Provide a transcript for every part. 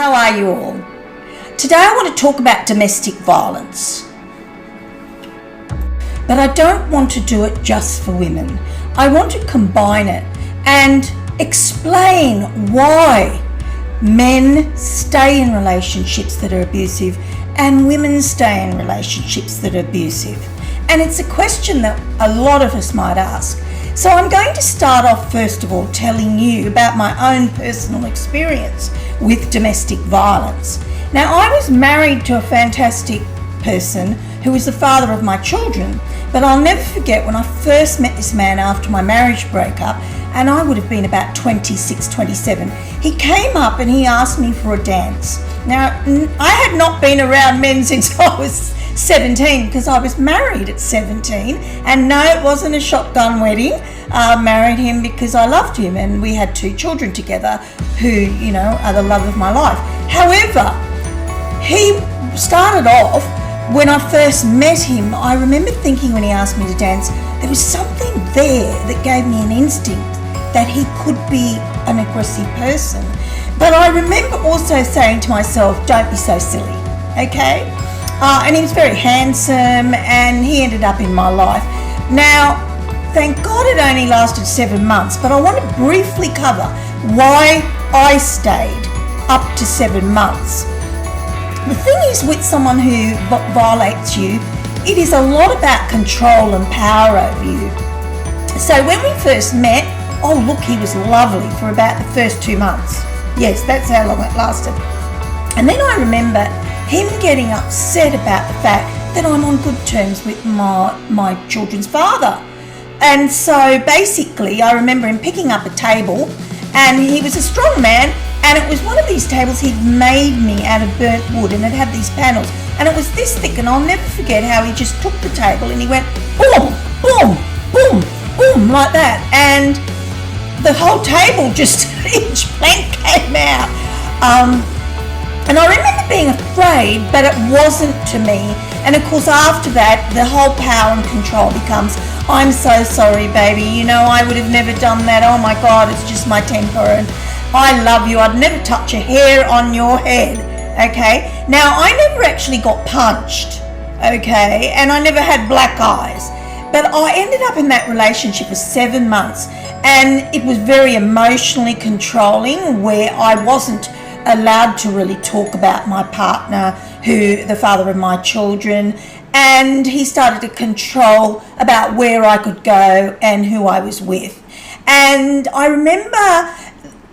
how are you all? Today I want to talk about domestic violence. But I don't want to do it just for women. I want to combine it and explain why men stay in relationships that are abusive and women stay in relationships that are abusive. And it's a question that a lot of us might ask. So I'm going to start off first of all telling you about my own personal experience with domestic violence. Now, I was married to a fantastic person who was the father of my children, but I'll never forget when I first met this man after my marriage broke up, and I would have been about 26, 27. He came up and he asked me for a dance. Now, I had not been around men since I was 17 because I was married at 17, and no, it wasn't a shotgun wedding. I married him because I loved him and we had 2 children together who, you know, are the love of my life. However, he started off, when I first met him, I remember thinking when he asked me to dance, there was something there that gave me an instinct that he could be an aggressive person. But I remember also saying to myself, don't be so silly, okay? And he was very handsome and he ended up in my life. Now, thank God it only lasted 7 months, but I want to briefly cover why I stayed up to 7 months. The thing is, with someone who violates you, it is a lot about control and power over you. So when we first met, oh look, he was lovely for about the first 2 months. Yes, that's how long it lasted. And then I remember him getting upset about the fact that I'm on good terms with my children's father. And so basically I remember him picking up a table, and he was a strong man, and it was one of these tables he'd made me out of burnt wood, and it had these panels, and it was this thick, and I'll never forget how he just took the table and he went boom, boom, boom, boom, like that, and the whole table just, each plank came out. And I remember being afraid, but it wasn't to me. And of course after that, the whole power and control becomes, I'm so sorry baby, you know, I would have never done that, oh my God, it's just my temper, and I love you, I'd never touch a hair on your head, okay? Now, I never actually got punched, okay? And I never had black eyes. But I ended up in that relationship for 7 months, and it was very emotionally controlling, where I wasn't allowed to really talk about my partner, who the father of my children, and he started to control about where I could go and who I was with. And I remember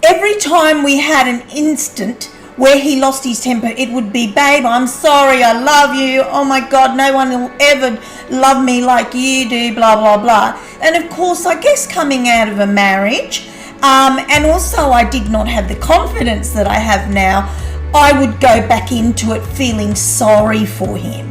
every time we had an instant where he lost his temper, it would be, babe, I'm sorry, I love you, oh my God, no one will ever love me like you do, blah, blah, blah. And of course, I guess coming out of a marriage, and also I did not have the confidence that I have now, I would go back into it feeling sorry for him.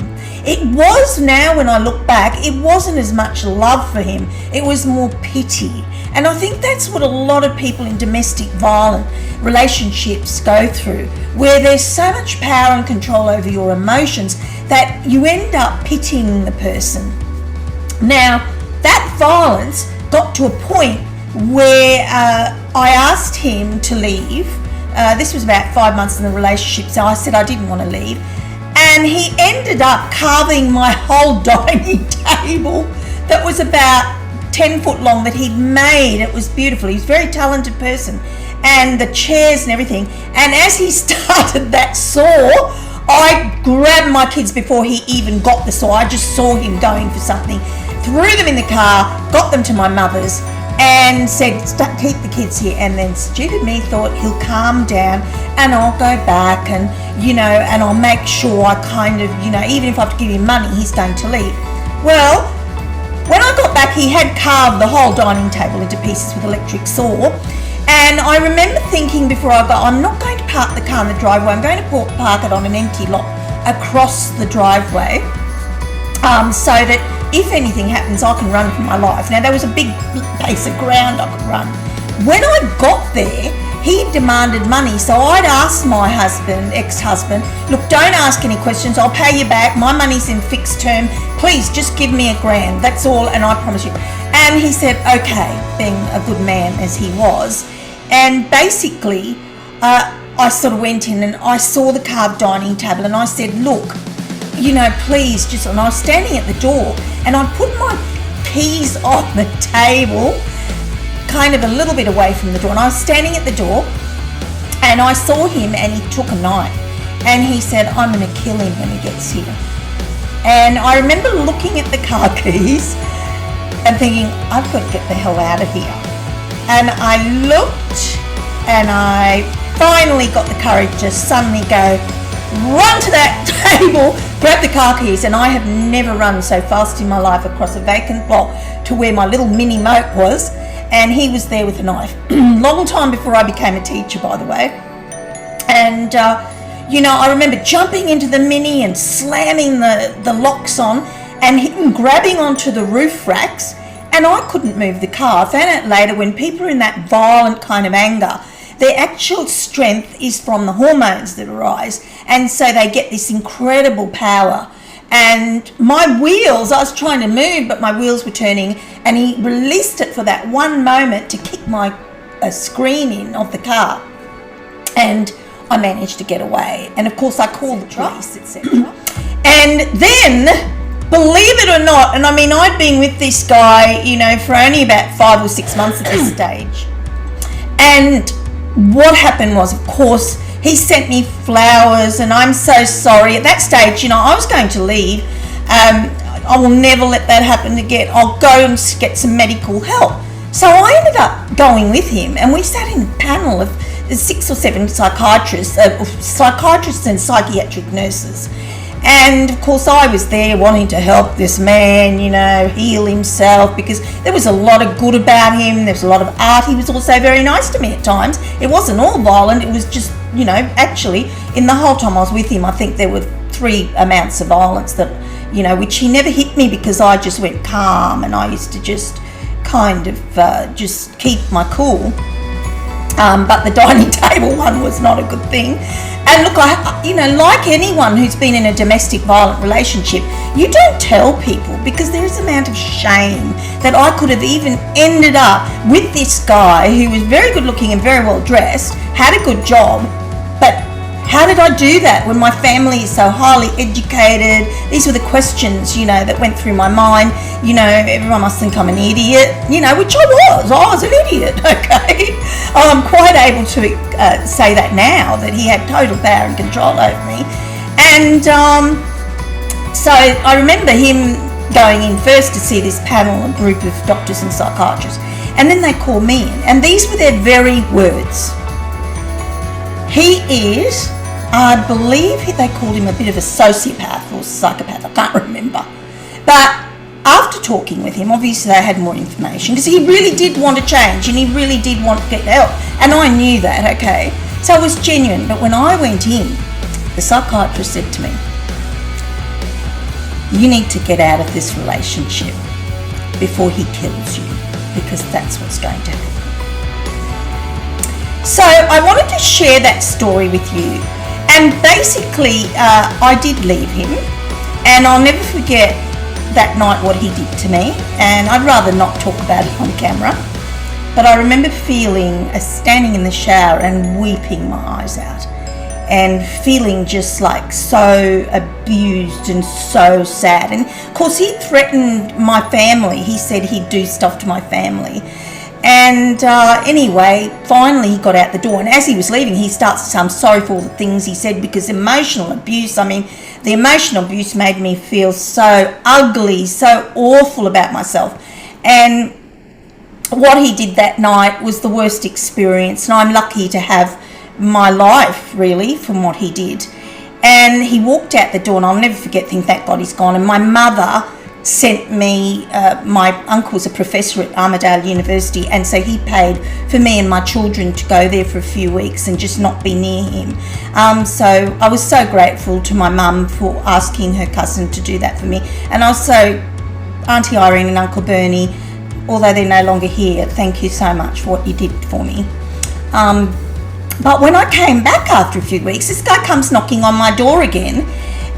It was, now when I look back, it wasn't as much love for him, it was more pity. And I think that's what a lot of people in domestic violent relationships go through, where there's so much power and control over your emotions that you end up pitying the person. Now, that violence got to a point where I asked him to leave. This was about 5 months in the relationship, so I said I didn't want to leave. And he ended up carving my whole dining table that was about 10 foot long that he'd made. It was beautiful. He's a very talented person. And the chairs and everything. And as he started that saw, I grabbed my kids before he even got the saw. I just saw him going for something, threw them in the car, got them to my mother's, and said, keep the kids here. And then stupid me thought, he'll calm down and I'll go back, and, you know, and I'll make sure I kind of, you know, even if I have to give him money, he's going to leave. Well, when I got back, he had carved the whole dining table into pieces with electric saw. And I remember thinking before I got, I'm not going to park the car in the driveway, I'm going to park it on an empty lot across the driveway, so that if anything happens, I can run for my life. Now, there was a big piece of ground I could run. When I got there, he demanded money, so I'd asked my husband, ex-husband, look, don't ask any questions, I'll pay you back, my money's in fixed term, please just give me $1,000, that's all, and I promise you. And he said, okay, being a good man as he was, and basically I sort of went in and I saw the carved dining table and I said, look, please just, and I was standing at the door and I put my keys on the table, kind of a little bit away from the door, and I was standing at the door and I saw him and he took a knife and he said, I'm going to kill him when he gets here. And I remember looking at the car keys and thinking, I've got to get the hell out of here. And I looked and I finally got the courage to suddenly go, run to that table, grab the car keys, and I have never run so fast in my life across a vacant block to where my little mini moat was, and he was there with a knife. Long time before I became a teacher, by the way. And I remember jumping into the mini and slamming the locks on and him grabbing onto the roof racks, and I couldn't move the car. I found out later, when people are in that violent kind of anger, their actual strength is from the hormones that arise, and so they get this incredible power. And my wheels, I was trying to move, but my wheels were turning, and he released it for that one moment to kick my screen in of the car, and I managed to get away. And of course I called the police, etc. And then, believe it or not, and I mean, I'd been with this guy, for only about 5 or 6 months at this stage, and what happened was, of course, he sent me flowers, and I'm so sorry. At that stage, I was going to leave. I will never let that happen again. I'll go and get some medical help. So I ended up going with him, and we sat in a panel of 6 or 7 psychiatrists and psychiatric nurses. And of course I was there wanting to help this man, heal himself, because there was a lot of good about him. There was a lot of art. He was also very nice to me at times. It wasn't all violent. It was just, actually, in the whole time I was with him, I think there were 3 amounts of violence that, which he never hit me because I just went calm, and I used to just kind of just keep my cool. But the dining table one was not a good thing. And look, like anyone who's been in a domestic violent relationship, you don't tell people, because there is an amount of shame that I could have even ended up with this guy who was very good looking and very well dressed, had a good job, but how did I do that when my family is so highly educated? These were the questions, that went through my mind. Everyone must think I'm an idiot, which I was an idiot, okay? I'm quite able to say that now, that he had total power and control over me. And so I remember him going in first to see this panel, a group of doctors and psychiatrists, and then they called me in, and these were their very words. He is, I believe they called him a bit of a sociopath or psychopath, I can't remember. But after talking with him, obviously they had more information, because he really did want to change and he really did want to get help. And I knew that, okay? So it was genuine. But when I went in, the psychiatrist said to me, you need to get out of this relationship before he kills you, because that's what's going to happen. So I wanted to share that story with you. And basically, I did leave him, and I'll never forget that night what he did to me, and I'd rather not talk about it on camera, but I remember standing in the shower and weeping my eyes out, and feeling just like so abused and so sad. And of course he threatened my family. He said he'd do stuff to my family. And anyway, finally he got out the door, and as he was leaving, he starts to say, I'm sorry for all the things he said, because emotional abuse, the emotional abuse made me feel so ugly, so awful about myself. And what he did that night was the worst experience, and I'm lucky to have my life, really, from what he did. And he walked out the door, and I'll never forget, thank God he's gone. And my mother sent me, my uncle's a professor at Armidale University, and so he paid for me and my children to go there for a few weeks and just not be near him. So I was so grateful to my mum for asking her cousin to do that for me. And also Auntie Irene and Uncle Bernie, although they're no longer here, thank you so much for what you did for me. But when I came back after a few weeks, this guy comes knocking on my door again,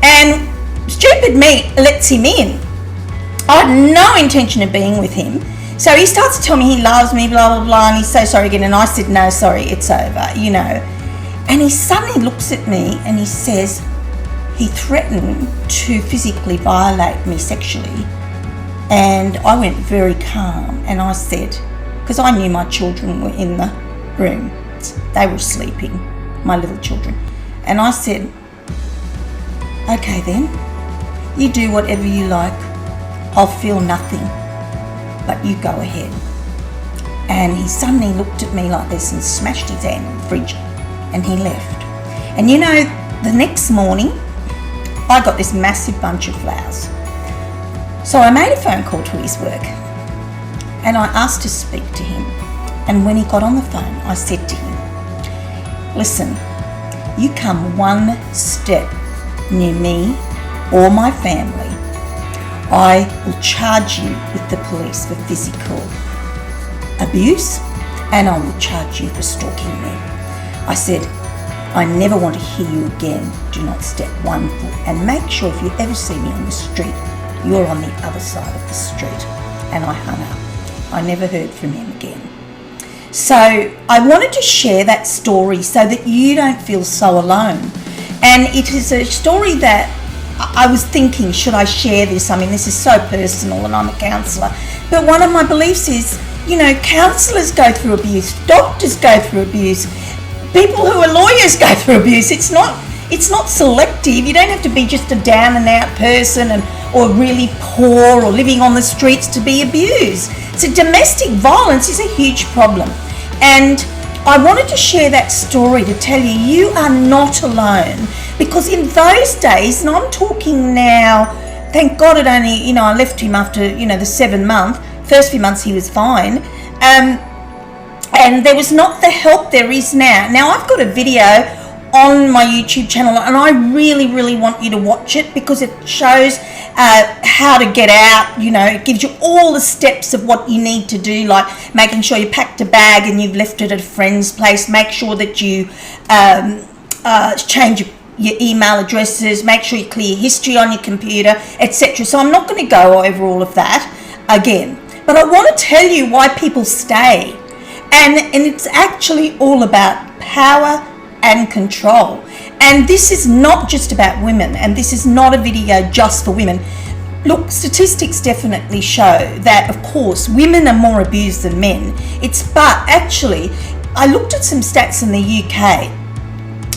and stupid me lets him in. I had no intention of being with him. So he starts to tell me he loves me, blah, blah, blah, and he's so sorry again. And I said, no, sorry, it's over, And he suddenly looks at me and he says he threatened to physically violate me sexually. And I went very calm and I said, because I knew my children were in the room, they were sleeping, my little children. And I said, okay then, you do whatever you like. I'll feel nothing, but you go ahead. And he suddenly looked at me like this and smashed his hand in the fridge and he left. And you know, the next morning, I got this massive bunch of flowers. So I made a phone call to his work and I asked to speak to him. And when he got on the phone, I said to him, listen, you come one step near me or my family, I will charge you with the police for physical abuse and I will charge you for stalking me. I said, I never want to hear you again. Do not step 1 foot and make sure if you ever see me on the street, you're on the other side of the street. And I hung up. I never heard from him again. So I wanted to share that story so that you don't feel so alone. And it is a story that I was thinking, should I share this? I mean, this is so personal and I'm a counsellor. But one of my beliefs is, you know, counsellors go through abuse, doctors go through abuse, people who are lawyers go through abuse. It's not selective. You don't have to be just a down and out person or really poor or living on the streets to be abused. So domestic violence is a huge problem. And I wanted to share that story to tell you, you are not alone. Because in those days, and I'm talking now, thank God it only, you know, I left him after, you know, the 7 month. First few months he was fine. And there was not the help there is now. Now I've got a video on my YouTube channel and I really, really want you to watch it because it shows how to get out. You know, it gives you all the steps of what you need to do, like making sure you packed a bag and you've left it at a friend's place, make sure that you change your email addresses, make sure you clear history on your computer, etc. So I'm not going to go over all of that again, but I want to tell you why people stay. And it's actually all about power and control. And this is not just about women, and this is not a video just for women. Look, statistics definitely show that, of course, women are more abused than men. But actually, I looked at some stats in the UK,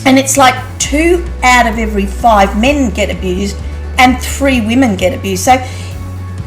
and it's like 2 out of every 5 men get abused and 3 women get abused. So,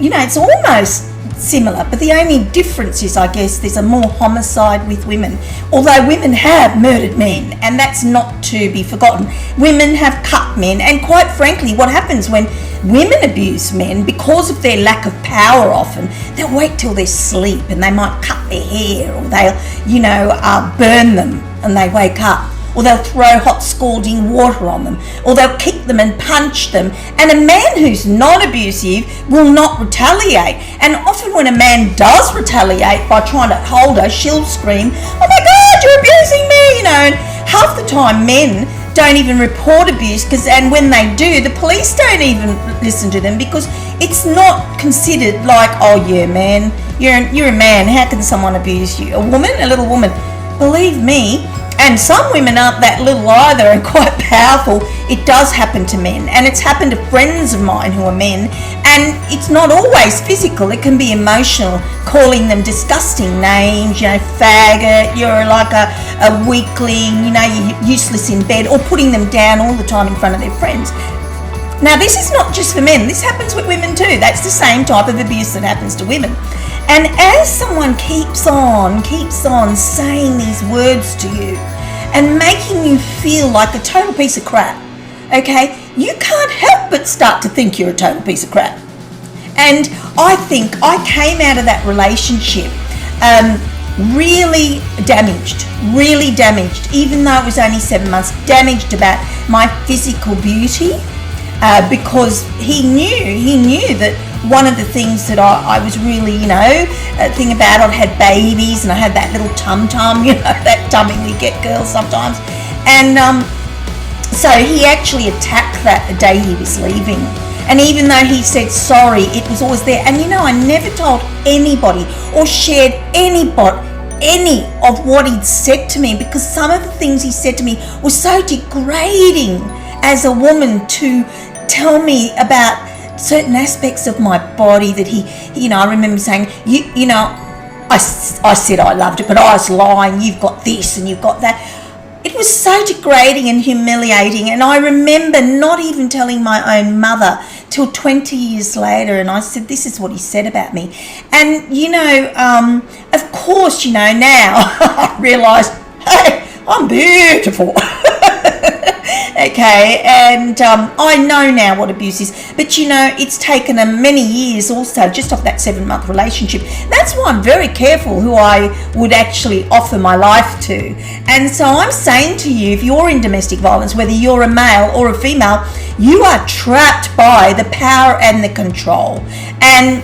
you know, it's almost similar, but the only difference is, I guess, there's a more homicide with women, although women have murdered men, and that's not to be forgotten. Women have cut men, and quite frankly, what happens when women abuse men, because of their lack of power often, they'll wait till they're asleep and they might cut their hair, or they'll, you know, burn them and they wake up, or they'll throw hot scalding water on them, or they'll kick them and punch them. And a man who's not abusive will not retaliate. And often when a man does retaliate by trying to hold her, she'll scream, oh my God, you're abusing me, you know. And half the time men don't even report abuse, and when they do, the police don't even listen to them because it's not considered like, oh yeah, man, you're a man, how can someone abuse you? A woman, a little woman. Believe me, and some women aren't that little either and quite powerful. It does happen to men, and it's happened to friends of mine who are men, and it's not always physical. It can be emotional, calling them disgusting names, you know, faggot, you're like a weakling, you know, you're useless in bed, or putting them down all the time in front of their friends. Now, this is not just for men. This happens with women too. That's the same type of abuse that happens to women. And as someone keeps on saying these words to you and making you feel like a total piece of crap, okay, you can't help but start to think you're a total piece of crap. And I think I came out of that relationship really damaged, even though it was only 7 months, damaged about my physical beauty, because he knew that one of the things that I was really, you know, thing about, I'd had babies and I had that little tum-tum, you know, that tummy we get girls sometimes. And so he actually attacked that the day he was leaving. And even though he said sorry, it was always there. And you know, I never told anybody or shared any of what he'd said to me, because some of the things he said to me were so degrading as a woman, to tell me about certain aspects of my body that he I remember saying, I said I loved it, but I was lying, you've got this and you've got that. It was so degrading and humiliating, and I remember not even telling my own mother till 20 years later, and I said, this is what he said about me. And, of course, now I realise, hey, I'm beautiful. Okay, and I know now what abuse is, but it's taken many years also, just off that 7-month relationship. That's why I'm very careful who I would actually offer my life to. And so I'm saying to you, if you're in domestic violence, whether you're a male or a female, you are trapped by the power and the control. And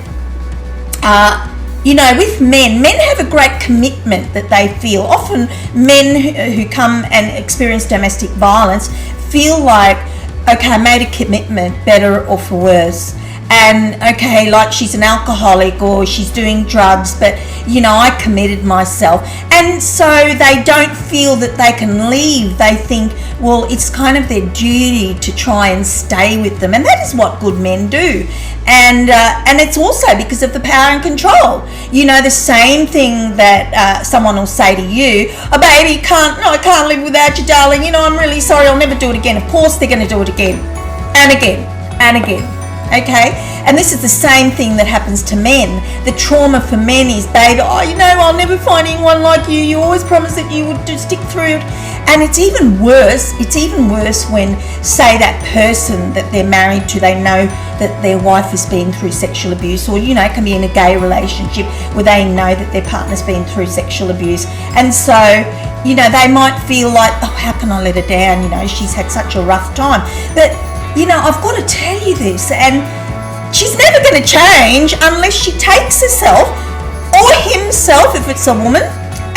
with men have a great commitment that they feel. Often men who come and experience domestic violence feel like, okay, I made a commitment, better or for worse. And okay, like she's an alcoholic or she's doing drugs, but I committed myself. And so they don't feel that they can leave. They think, well, it's kind of their duty to try and stay with them. And that is what good men do. And it's also because of the power and control. The same thing that someone will say to you, oh baby, I can't live without you, darling. I'm really sorry, I'll never do it again. Of course they're going to do it again and again and again. Okay, and this is the same thing that happens to men. The trauma for men is, baby, I'll never find anyone like you. You always promised that you would stick through it. And it's even worse. It's even worse when, say, that person that they're married to, they know that their wife has been through sexual abuse, or can be in a gay relationship where they know that their partner's been through sexual abuse, and so they might feel like, oh, how can I let her down? She's had such a rough time, but. I've got to tell you this, and she's never going to change unless she takes herself, or himself if it's a woman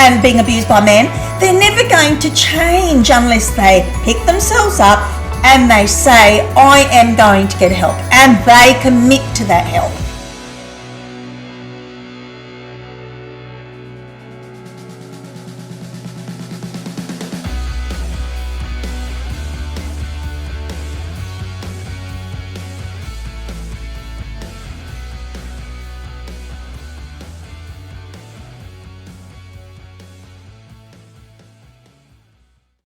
and being abused by a man. They're never going to change unless they pick themselves up and they say, I am going to get help, and they commit to that help.